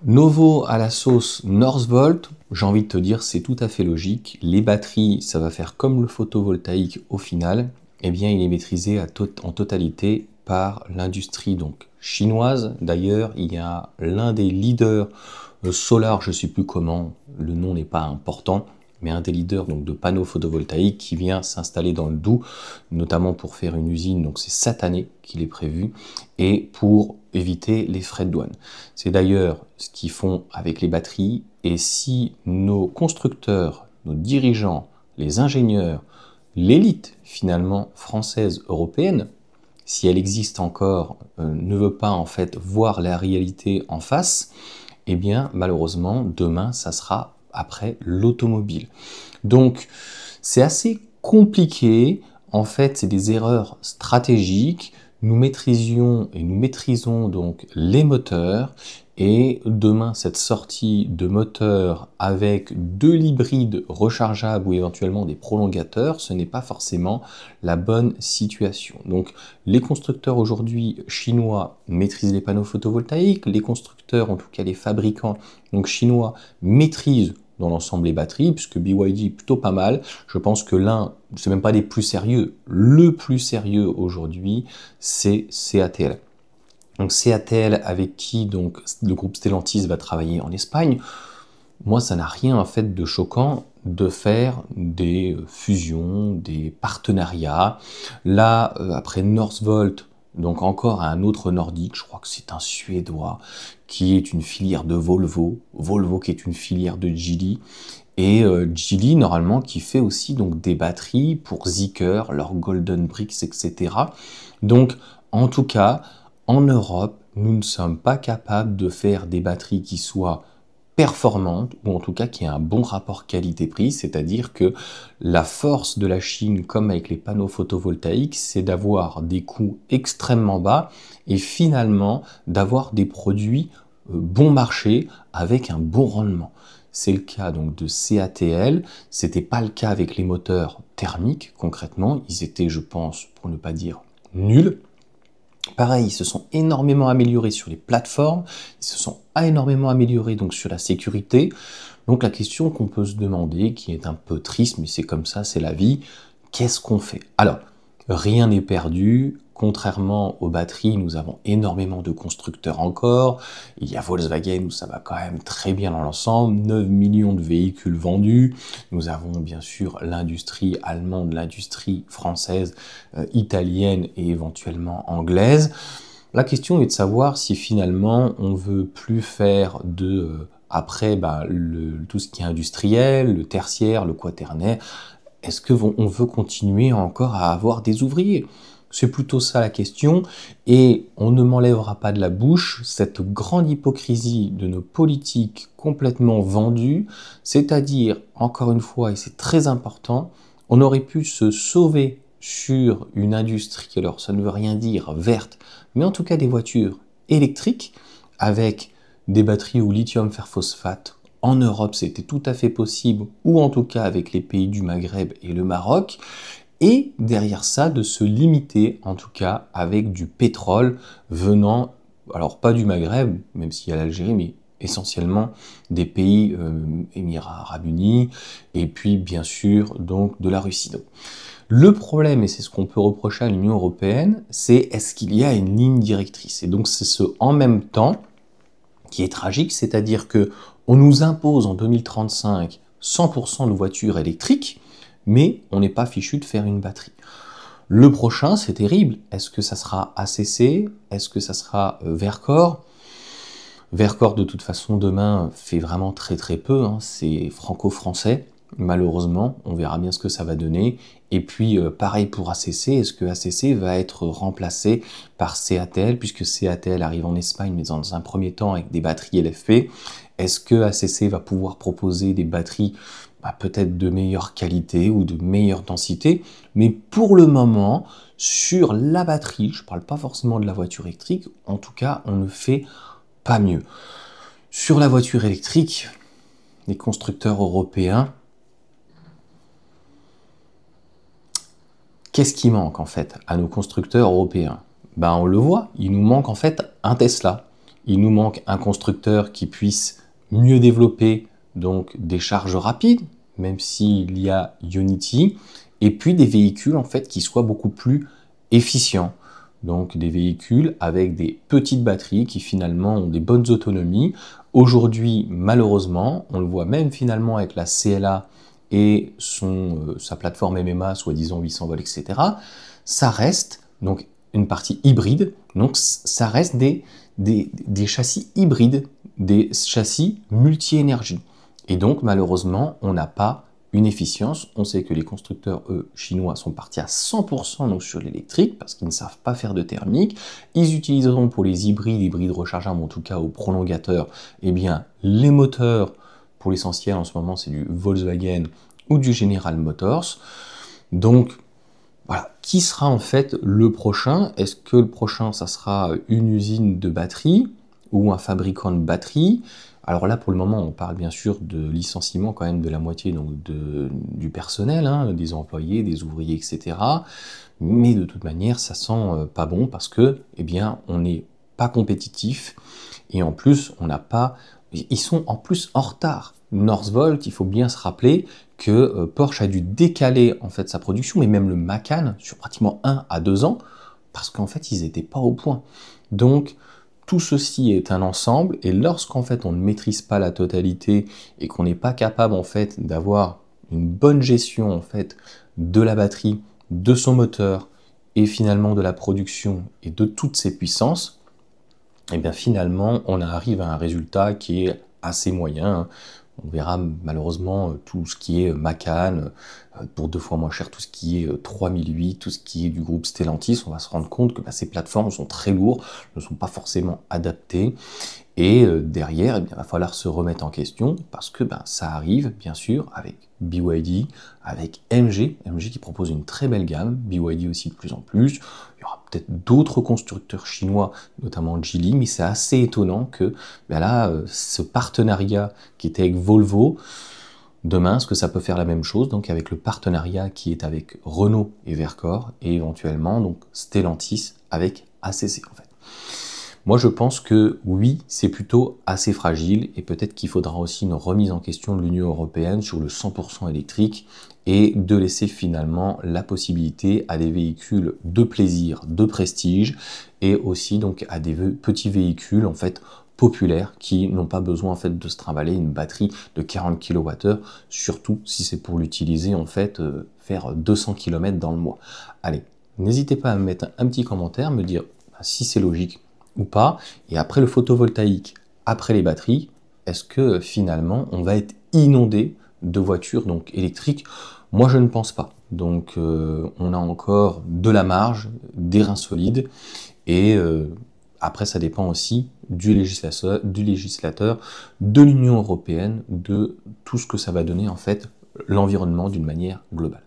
Novo à la sauce Northvolt, j'ai envie de te dire, c'est tout à fait logique. Les batteries, ça va faire comme le photovoltaïque au final. Eh bien, il est maîtrisé en totalité par l'industrie donc chinoise. D'ailleurs, il y a l'un des leaders solar, je ne sais plus comment, le nom n'est pas important, mais un des leaders donc, de panneaux photovoltaïques qui vient s'installer dans le Doubs, notamment pour faire une usine, donc c'est cette année qu'il est prévu, et pour éviter les frais de douane. C'est d'ailleurs ce qu'ils font avec les batteries, et si nos constructeurs, nos dirigeants, les ingénieurs, l'élite finalement française, européenne, si elle existe encore, ne veut pas en fait voir la réalité en face, eh bien malheureusement demain ça sera après l'automobile. Donc c'est assez compliqué, en fait c'est des erreurs stratégiques. Nous maîtrisons donc les moteurs, et demain cette sortie de moteurs avec de l'hybride rechargeable ou éventuellement des prolongateurs, ce n'est pas forcément la bonne situation. Donc les constructeurs aujourd'hui chinois maîtrisent les panneaux photovoltaïques, les constructeurs, en tout cas les fabricants donc chinois, maîtrisent dans l'ensemble les batteries, puisque BYD est plutôt pas mal. Je pense que l'un, c'est même pas des plus sérieux, le plus sérieux aujourd'hui, c'est CATL. Donc CATL avec qui donc le groupe Stellantis va travailler en Espagne. Moi, ça n'a rien en fait de choquant de faire des fusions, des partenariats. Là, après Northvolt, donc encore un autre nordique, je crois que c'est un Suédois, qui est une filière de Volvo, Volvo qui est une filière de Geely, et Geely normalement qui fait aussi donc des batteries pour Zeekr, leur Golden Bricks, etc. Donc en tout cas, en Europe, nous ne sommes pas capables de faire des batteries qui soient performante, ou en tout cas qui a un bon rapport qualité-prix, c'est-à-dire que la force de la Chine, comme avec les panneaux photovoltaïques, c'est d'avoir des coûts extrêmement bas et finalement d'avoir des produits bon marché avec un bon rendement. C'est le cas donc de CATL, c'était pas le cas avec les moteurs thermiques concrètement, ils étaient, je pense, pour ne pas dire nuls. Pareil, ils se sont énormément améliorés sur les plateformes, ils se sont énormément améliorés donc sur la sécurité. Donc la question qu'on peut se demander, qui est un peu triste, mais c'est comme ça, c'est la vie, qu'est-ce qu'on fait? Alors, rien n'est perdu. Contrairement aux batteries, nous avons énormément de constructeurs encore. Il y a Volkswagen où ça va quand même très bien dans l'ensemble, 9 millions de véhicules vendus. Nous avons bien sûr l'industrie allemande, l'industrie française, italienne et éventuellement anglaise. La question est de savoir si finalement on veut plus faire de après tout ce qui est industriel, le tertiaire, le quaternaire. Est-ce qu'on veut continuer encore à avoir des ouvriers? C'est plutôt ça la question, et on ne m'enlèvera pas de la bouche cette grande hypocrisie de nos politiques complètement vendues, c'est-à-dire, encore une fois, et c'est très important, on aurait pu se sauver sur une industrie, alors ça ne veut rien dire verte, mais en tout cas des voitures électriques avec des batteries au lithium fer phosphate. En Europe, c'était tout à fait possible, ou en tout cas avec les pays du Maghreb et le Maroc, et derrière ça, de se limiter, en tout cas, avec du pétrole venant, alors pas du Maghreb, même s'il y a l'Algérie, mais essentiellement des pays Émirats Arabes Unis, et puis bien sûr donc de la Russie. Donc, le problème, et c'est ce qu'on peut reprocher à l'Union européenne, c'est est-ce qu'il y a une ligne directrice? Et donc c'est ce en même temps qui est tragique, c'est-à-dire que on nous impose en 2035 100% de voitures électriques, mais on n'est pas fichu de faire une batterie. Le prochain, c'est terrible. Est-ce que ça sera ACC? Est-ce que ça sera Verkor? Verkor, de toute façon, demain, fait vraiment très très peu. Hein. C'est franco-français. Malheureusement, on verra bien ce que ça va donner. Et puis, pareil pour ACC. Est-ce que ACC va être remplacé par CATL, puisque CATL arrive en Espagne, mais dans un premier temps avec des batteries LFP? Est-ce que ACC va pouvoir proposer des batteries peut-être de meilleure qualité ou de meilleure densité? Mais pour le moment, sur la batterie, je ne parle pas forcément de la voiture électrique, en tout cas, on ne fait pas mieux. Sur la voiture électrique, les constructeurs européens, qu'est-ce qui manque en fait à nos constructeurs européens? On le voit, il nous manque en fait un Tesla. il nous manque un constructeur qui puisse mieux développer donc des charges rapides, même s'il y a Ionity, et puis des véhicules en fait qui soient beaucoup plus efficients. Donc des véhicules avec des petites batteries qui finalement ont des bonnes autonomies. Aujourd'hui, malheureusement, on le voit même finalement avec la CLA et sa plateforme MMA, soi-disant 800 volts, etc., ça reste donc une partie hybride, donc ça reste des châssis hybrides, des châssis multi-énergie. Et donc malheureusement, on n'a pas une efficience. On sait que les constructeurs, eux, chinois, sont partis à 100% donc sur l'électrique, parce qu'ils ne savent pas faire de thermique. Ils utiliseront pour les hybrides rechargeables, en tout cas aux prolongateurs, eh bien, les moteurs. Pour l'essentiel, en ce moment, c'est du Volkswagen ou du General Motors. Donc, voilà. Qui sera en fait le prochain? Est-ce que le prochain, ça sera une usine de batterie ou un fabricant de batterie? Alors là, pour le moment, on parle bien sûr de licenciement quand même de la moitié donc du personnel, hein, des employés, des ouvriers, etc. Mais de toute manière, ça sent pas bon parce que, eh bien, on n'est pas compétitif et en plus, on n'a pas. Ils sont en plus en retard. Northvolt, il faut bien se rappeler que Porsche a dû décaler en fait sa production, mais même le Macan sur pratiquement 1 à 2 ans, parce qu'en fait, ils n'étaient pas au point. Donc, tout ceci est un ensemble, et lorsqu'en fait on ne maîtrise pas la totalité et qu'on n'est pas capable en fait d'avoir une bonne gestion en fait de la batterie, de son moteur et finalement de la production et de toutes ses puissances, et bien finalement on arrive à un résultat qui est assez moyen. On verra malheureusement tout ce qui est Macan, pour 2 fois moins cher, tout ce qui est 3008, tout ce qui est du groupe Stellantis, on va se rendre compte que ces plateformes sont très lourdes, ne sont pas forcément adaptées. Et derrière, eh bien, il va falloir se remettre en question parce que ça arrive, bien sûr, avec BYD, avec MG qui propose une très belle gamme, BYD aussi de plus en plus. Il y aura peut-être d'autres constructeurs chinois, notamment Geely, mais c'est assez étonnant que là, ce partenariat qui était avec Volvo, demain, est-ce que ça peut faire la même chose, donc avec le partenariat qui est avec Renault et Verkor, et éventuellement donc Stellantis avec ACC en fait. Moi, je pense que oui, c'est plutôt assez fragile et peut-être qu'il faudra aussi une remise en question de l'Union européenne sur le 100% électrique et de laisser finalement la possibilité à des véhicules de plaisir, de prestige et aussi donc à des petits véhicules en fait populaires qui n'ont pas besoin en fait de se trimballer une batterie de 40 kWh, surtout si c'est pour l'utiliser en fait faire 200 km dans le mois. Allez, n'hésitez pas à me mettre un petit commentaire, me dire si c'est logique ou pas, et après le photovoltaïque, après les batteries, est-ce que finalement on va être inondé de voitures donc électriques? Moi je ne pense pas. Donc on a encore de la marge, des reins solides, et après ça dépend aussi du législateur, de l'Union européenne, de tout ce que ça va donner en fait l'environnement d'une manière globale.